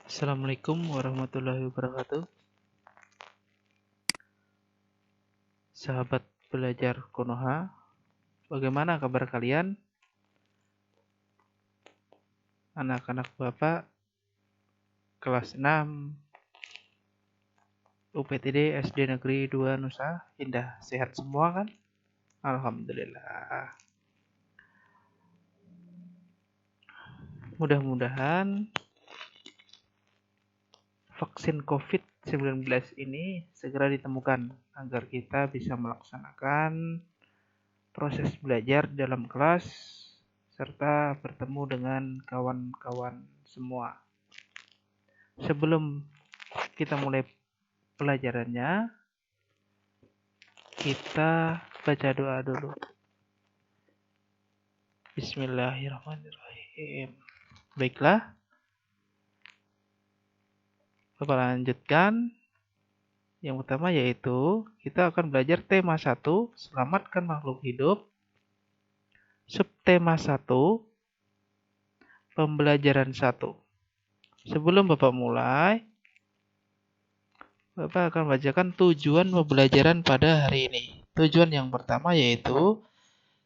Assalamualaikum warahmatullahi wabarakatuh. Sahabat belajar Konoha, bagaimana kabar kalian? Anak-anak Bapak kelas 6 UPTD SD Negeri 2 Nusa Indah, sehat semua kan? Alhamdulillah. Mudah-mudahan vaksin COVID-19 ini segera ditemukan agar kita bisa melaksanakan proses belajar dalam kelas serta bertemu dengan kawan-kawan semua. Sebelum kita mulai pelajarannya, kita baca doa dulu. Bismillahirrahmanirrahim. Baiklah, Bapak lanjutkan. Yang pertama yaitu kita akan belajar tema 1, selamatkan makhluk hidup. Subtema 1, pembelajaran 1. Sebelum Bapak mulai, Bapak akan bacakan tujuan pembelajaran pada hari ini. Tujuan yang pertama yaitu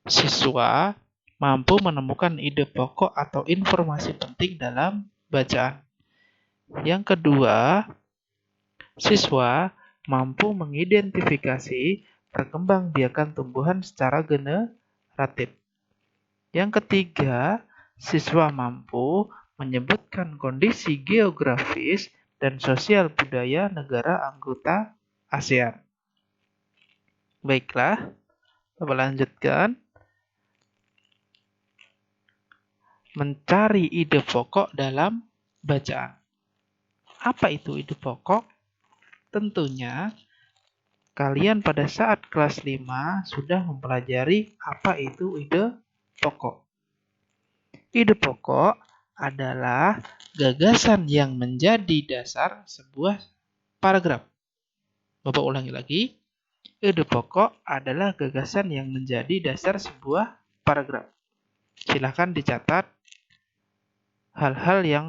siswa mampu menemukan ide pokok atau informasi penting dalam bacaan. Yang kedua, siswa mampu mengidentifikasi perkembangbiakan tumbuhan secara generatif. Yang ketiga, siswa mampu menyebutkan kondisi geografis dan sosial budaya negara anggota ASEAN. Baiklah, Bapak lanjutkan. Mencari ide pokok dalam bacaan. Apa itu ide pokok? Tentunya kalian pada saat kelas 5 sudah mempelajari apa itu ide pokok. Ide pokok adalah gagasan yang menjadi dasar sebuah paragraf. Bapak ulangi lagi. Ide pokok adalah gagasan yang menjadi dasar sebuah paragraf. Silakan dicatat hal-hal yang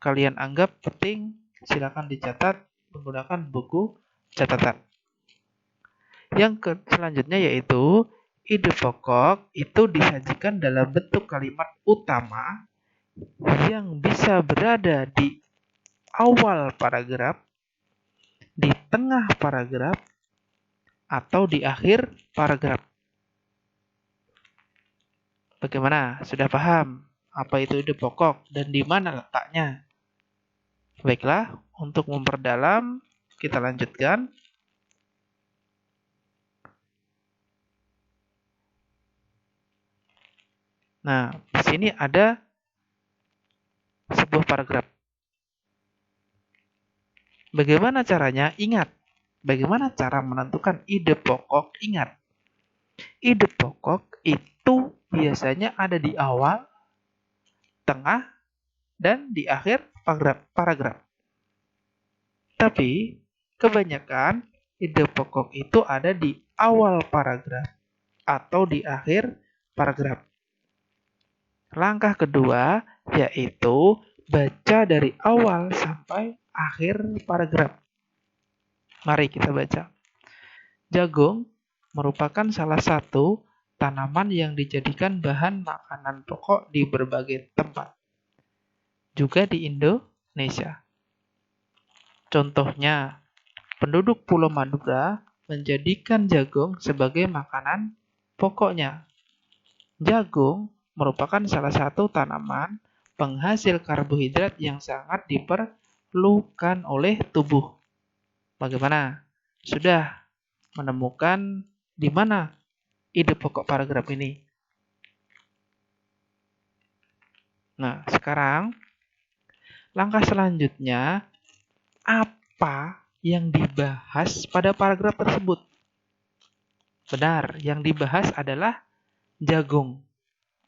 kalian anggap penting, silakan dicatat menggunakan buku catatan. Yang selanjutnya yaitu ide pokok itu disajikan dalam bentuk kalimat utama yang bisa berada di awal paragraf, di tengah paragraf, atau di akhir paragraf. Bagaimana? Sudah paham apa itu ide pokok dan di mana letaknya? Baiklah, untuk memperdalam kita lanjutkan. Nah, di sini ada sebuah paragraf. Bagaimana caranya? Ingat. Bagaimana cara menentukan ide pokok? Ingat. Ide pokok itu biasanya ada di awal, tengah, dan di akhir paragraf. Tapi, kebanyakan ide pokok itu ada di awal paragraf atau di akhir paragraf. Langkah kedua yaitu baca dari awal sampai akhir paragraf. Mari kita baca. Jagung merupakan salah satu tanaman yang dijadikan bahan makanan pokok di berbagai tempat, juga di Indonesia. Contohnya, penduduk Pulau Madura menjadikan jagung sebagai makanan pokoknya. Jagung merupakan salah satu tanaman penghasil karbohidrat yang sangat diperlukan oleh tubuh. Bagaimana? Sudah menemukan di mana ide pokok paragraf ini? Nah, sekarang langkah selanjutnya, apa yang dibahas pada paragraf tersebut? Benar, yang dibahas adalah jagung.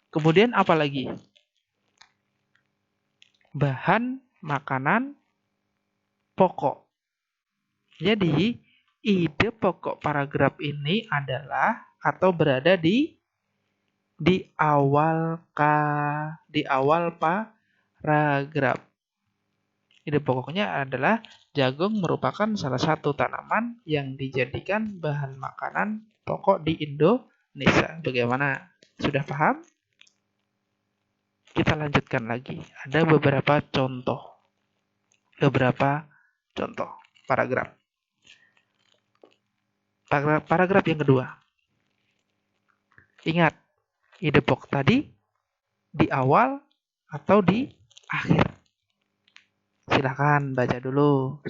Kemudian apa lagi? Bahan makanan pokok. Jadi, ide pokok paragraf ini adalah atau berada di awal paragraf. Ide pokoknya adalah jagung merupakan salah satu tanaman yang dijadikan bahan makanan pokok di Indonesia. Bagaimana? Sudah paham? Kita lanjutkan lagi. Ada beberapa contoh. Paragraf. Paragraf yang kedua. Ingat, ide pokok tadi di awal atau di akhir? Silakan baca dulu.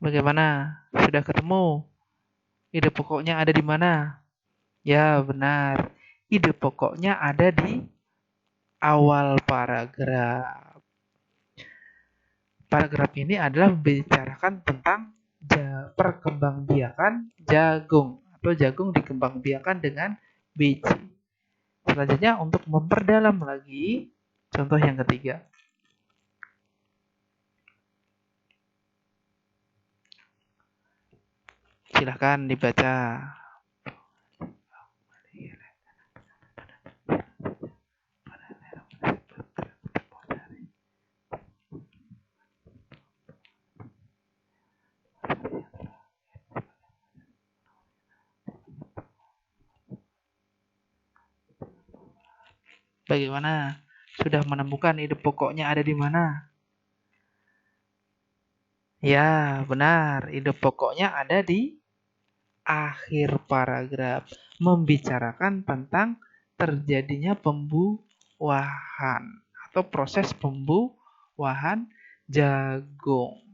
Bagaimana? Sudah ketemu? Ide pokoknya ada di mana? Ya, benar. Ide pokoknya ada di awal paragraf. Paragraf ini adalah membicarakan tentang perkembangbiakan jagung atau jagung dikembangbiakan dengan biji. Selanjutnya untuk memperdalam lagi, contoh yang ketiga. Silahkan dibaca. Bagaimana? Sudah menemukan ide pokoknya ada di mana? Ya, benar. Ide pokoknya ada di akhir paragraf. Membicarakan tentang terjadinya pembuahan atau proses pembuahan jagung.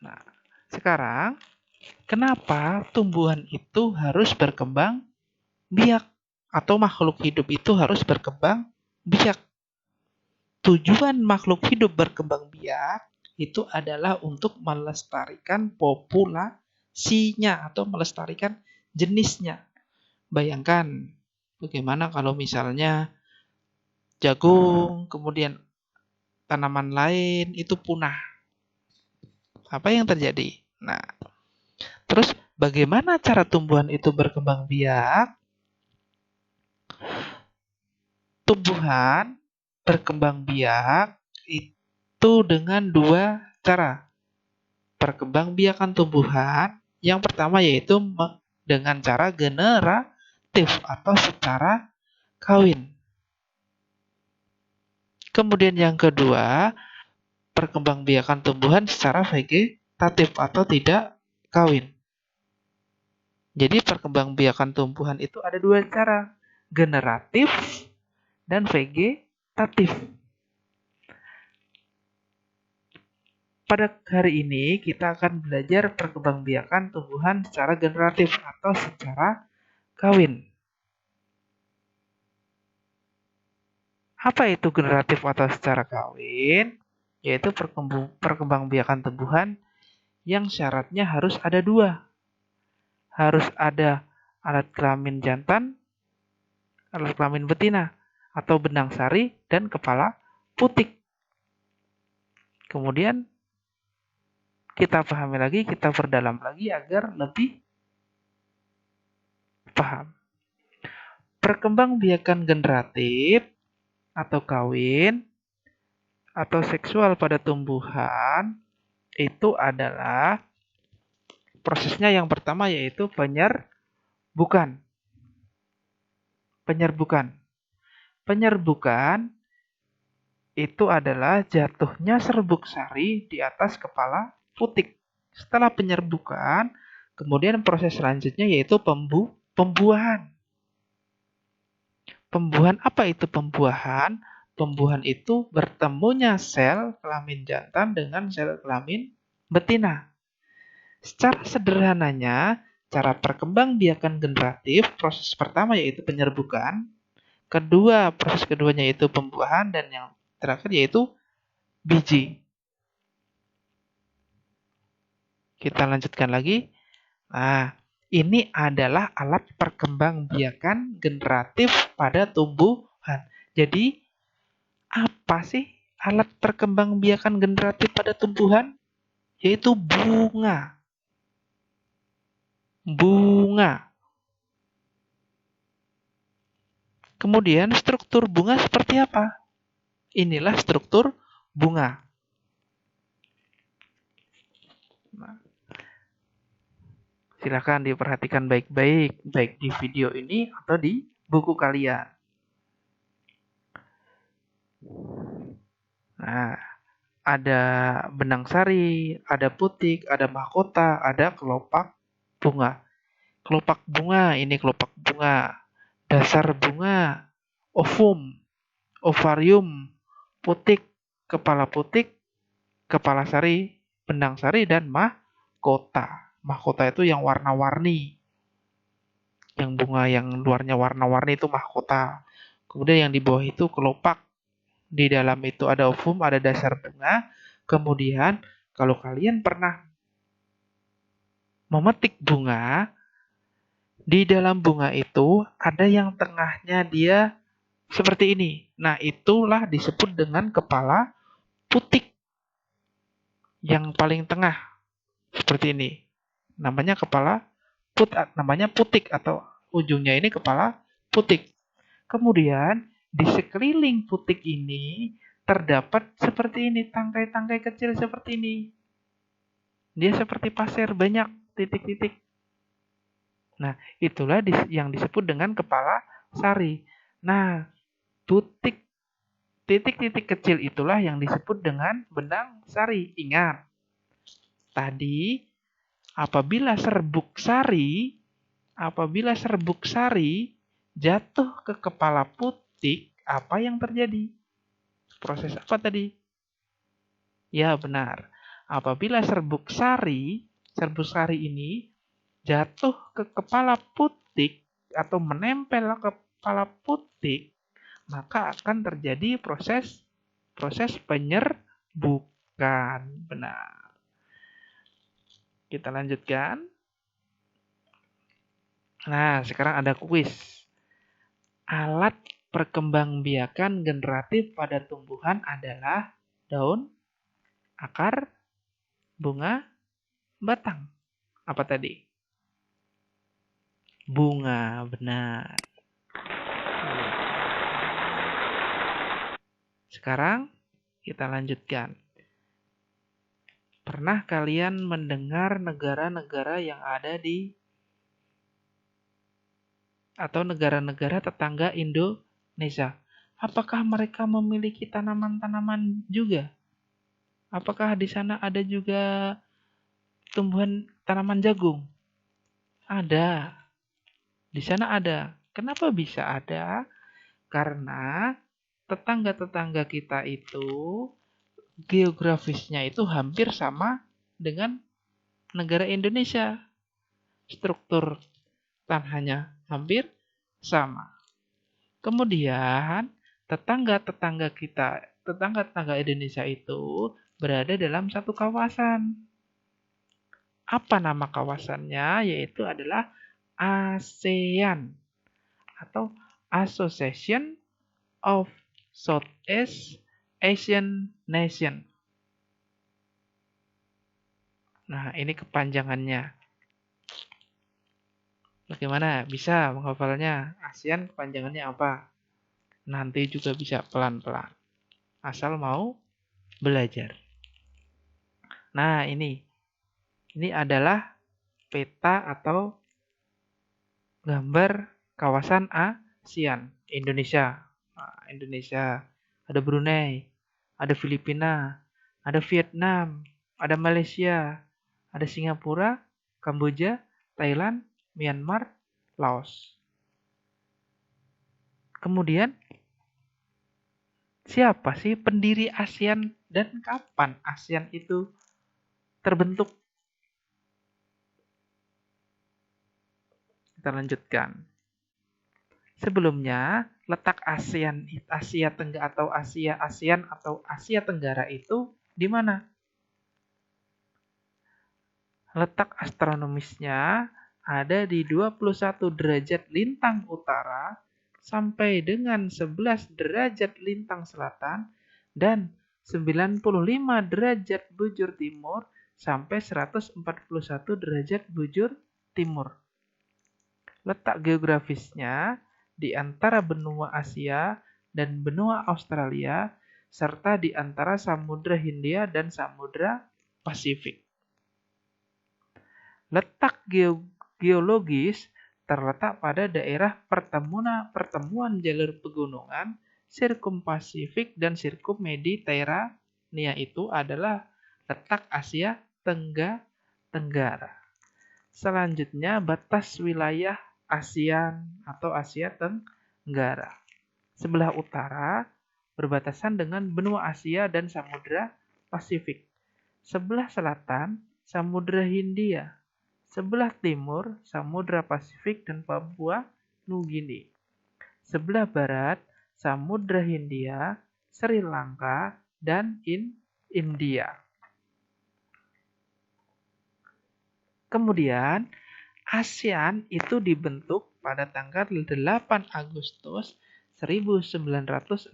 Nah, sekarang kenapa tumbuhan itu harus berkembang biak atau makhluk hidup itu harus berkembang biak? Tujuan makhluk hidup berkembang biak itu adalah untuk melestarikan populasinya atau melestarikan jenisnya. Bayangkan bagaimana kalau misalnya jagung, kemudian tanaman lain itu punah. Apa yang terjadi? Nah, terus bagaimana cara tumbuhan itu berkembang biak? Tumbuhan berkembang biak itu dengan dua cara. Perkembangbiakan tumbuhan yang pertama yaitu dengan cara generatif atau secara kawin. Kemudian yang kedua, perkembangbiakan tumbuhan secara vegetatif atau tidak kawin. Jadi perkembangbiakan tumbuhan itu ada dua cara, generatif dan vegetatif. Pada hari ini kita akan belajar perkembangbiakan tumbuhan secara generatif atau secara kawin. Apa itu generatif atau secara kawin? Yaitu perkembangbiakan tumbuhan yang syaratnya harus ada dua. Harus ada alat kelamin jantan, alat kelamin betina, atau benang sari, dan kepala putik. Kemudian kita pahami lagi, kita perdalam lagi agar lebih paham. Perkembangbiakan generatif atau kawin atau seksual pada tumbuhan itu adalah prosesnya yang pertama yaitu penyerbukan. Penyerbukan itu adalah jatuhnya serbuk sari di atas kepala putik. Setelah penyerbukan, kemudian proses selanjutnya yaitu pembuahan. Pembuahan apa itu pembuahan? Pembuahan itu bertemunya sel kelamin jantan dengan sel kelamin betina. Secara sederhananya, cara perkembangbiakan generatif, proses pertama yaitu penyerbukan, proses keduanya yaitu pembuahan, dan yang terakhir yaitu biji. Kita lanjutkan lagi. Nah, ini adalah alat perkembangbiakan generatif pada tumbuhan. Jadi, apa sih alat perkembangbiakan generatif pada tumbuhan? Yaitu bunga. Bunga. Kemudian struktur bunga seperti apa? Inilah struktur bunga. Nah, silakan diperhatikan baik-baik, baik di video ini atau di buku kalian. Nah, ada benang sari, ada putik, ada mahkota, ada kelopak bunga. Kelopak bunga, ini kelopak bunga. Dasar bunga, ovum, ovarium, putik, kepala sari, benang sari, dan mahkota. Mahkota itu yang warna-warni. Yang bunga yang luarnya warna-warni itu mahkota. Kemudian yang di bawah itu kelopak. Di dalam itu ada ovum, ada dasar bunga. Kemudian kalau kalian pernah memetik bunga, di dalam bunga itu ada yang tengahnya dia seperti ini. Nah, itulah disebut dengan kepala putik yang paling tengah. Seperti ini. Namanya namanya putik atau ujungnya ini kepala putik. Kemudian di sekeliling putik ini terdapat seperti ini, tangkai-tangkai kecil seperti ini. Dia seperti pasir, banyak titik-titik. Nah, itulah yang disebut dengan kepala sari. Nah, titik-titik kecil itulah yang disebut dengan benang sari. Ingat, tadi apabila serbuk sari jatuh ke kepala putik, apa yang terjadi? Proses apa tadi? Ya, benar. Apabila serbuk sari ini jatuh ke kepala putik atau menempel ke kepala putik, maka akan terjadi proses penyerbukan. Benar. Kita lanjutkan. Nah, sekarang ada kuis. Alat perkembangbiakan generatif pada tumbuhan adalah daun, akar, bunga, batang. Apa tadi? Bunga, benar. Sekarang kita lanjutkan. Pernah kalian mendengar negara-negara yang ada di atau negara-negara tetangga Indonesia? Apakah mereka memiliki tanaman-tanaman juga? Apakah di sana ada juga tumbuhan tanaman jagung? Ada. Di sana ada. Kenapa bisa ada? Karena tetangga-tetangga kita itu geografisnya itu hampir sama dengan negara Indonesia. Struktur tanahnya hampir sama. Kemudian tetangga-tetangga Indonesia itu berada dalam satu kawasan. Apa nama kawasannya? Yaitu adalah ASEAN atau Association of Southeast Asian Nation. Nah, ini kepanjangannya. Bagaimana? Bisa menghafalnya? ASEAN kepanjangannya apa? Nanti juga bisa pelan-pelan. Asal mau belajar. Nah, ini adalah peta atau gambar kawasan ASEAN. Indonesia. Nah, Indonesia. Ada Brunei. Ada Filipina. Ada Vietnam. Ada Malaysia. Ada Singapura. Kamboja. Thailand. Myanmar. Laos. Kemudian, siapa sih pendiri ASEAN dan kapan ASEAN itu terbentuk? Kita lanjutkan. Sebelumnya, letak ASEAN, Asia Tenggara atau ASEAN atau Asia Tenggara itu di mana? Letak astronomisnya ada di 21 derajat lintang utara sampai dengan 11 derajat lintang selatan dan 95 derajat bujur timur sampai 141 derajat bujur timur. Letak geografisnya di antara benua Asia dan benua Australia serta di antara Samudra Hindia dan Samudra Pasifik. Letak geologis terletak pada daerah pertemuan jalur pegunungan Sirkum-Pasifik dan Sirkum-Mediterania itu adalah letak Asia Tenggara. Selanjutnya batas wilayah ASEAN atau Asia Tenggara. Sebelah utara berbatasan dengan benua Asia dan Samudra Pasifik. Sebelah selatan Samudra Hindia. Sebelah timur, Samudra Pasifik dan Papua Nugini. Sebelah barat, Samudra Hindia, Sri Lanka, dan India. Kemudian, ASEAN itu dibentuk pada tanggal 8 Agustus 1967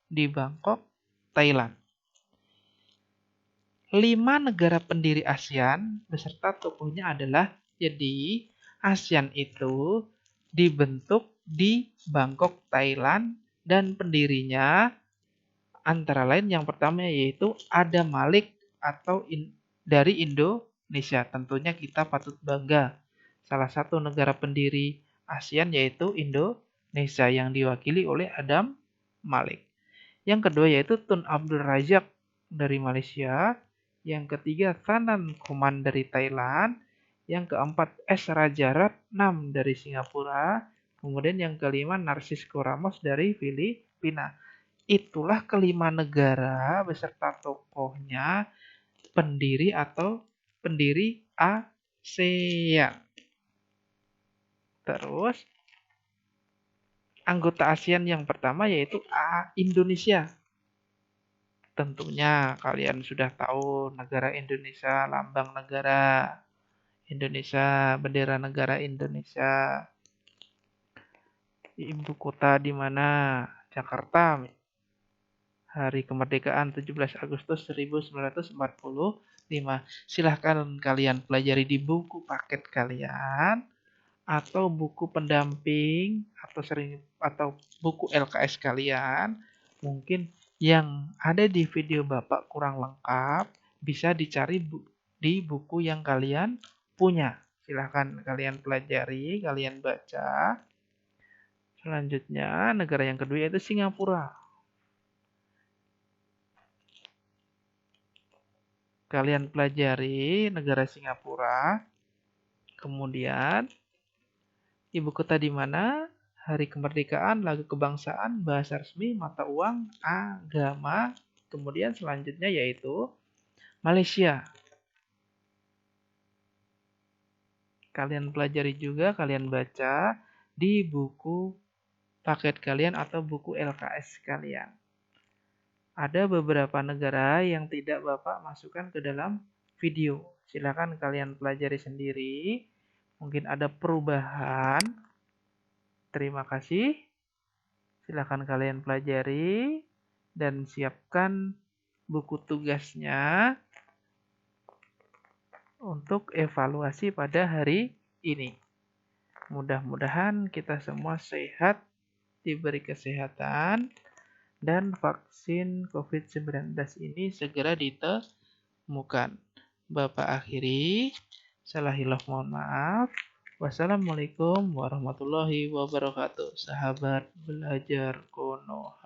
di Bangkok, Thailand. 5 negara pendiri ASEAN beserta tokohnya adalah, jadi ASEAN itu dibentuk di Bangkok, Thailand, dan pendirinya antara lain yang pertama yaitu Adam Malik atau dari Indonesia. Tentunya kita patut bangga. Salah satu negara pendiri ASEAN yaitu Indonesia yang diwakili oleh Adam Malik. Yang kedua yaitu Tun Abdul Razak dari Malaysia. Yang ketiga, Thanan Koman dari Thailand. Yang keempat, S. Raja Ratnam dari Singapura. Kemudian yang kelima, Narcisco Ramos dari Filipina. Itulah kelima negara beserta tokohnya pendiri ASEAN. Terus, anggota ASEAN yang pertama yaitu Indonesia. Tentunya kalian sudah tahu negara Indonesia, lambang negara Indonesia, bendera negara Indonesia. Ibu kota di mana? Jakarta. Hari kemerdekaan 17 Agustus 1945. Silahkan kalian pelajari di buku paket kalian atau buku pendamping atau buku LKS kalian. Mungkin yang ada di video Bapak kurang lengkap, bisa dicari di buku yang kalian punya. Silahkan kalian pelajari, kalian baca. Selanjutnya, negara yang kedua yaitu Singapura. Kalian pelajari negara Singapura. Kemudian, ibu kota di mana? Hari kemerdekaan, lagu kebangsaan, bahasa resmi, mata uang, agama. Kemudian selanjutnya yaitu Malaysia. Kalian pelajari juga, kalian baca di buku paket kalian atau buku LKS kalian. Ada beberapa negara yang tidak Bapak masukkan ke dalam video. Silakan kalian pelajari sendiri. Mungkin ada perubahan. Terima kasih. Silakan kalian pelajari dan siapkan buku tugasnya untuk evaluasi pada hari ini. Mudah-mudahan kita semua sehat, diberi kesehatan, dan vaksin COVID-19 ini segera ditemukan. Bapak akhiri, salahillah mohon maaf. Wassalamualaikum warahmatullahi wabarakatuh. Sahabat belajar Konoha.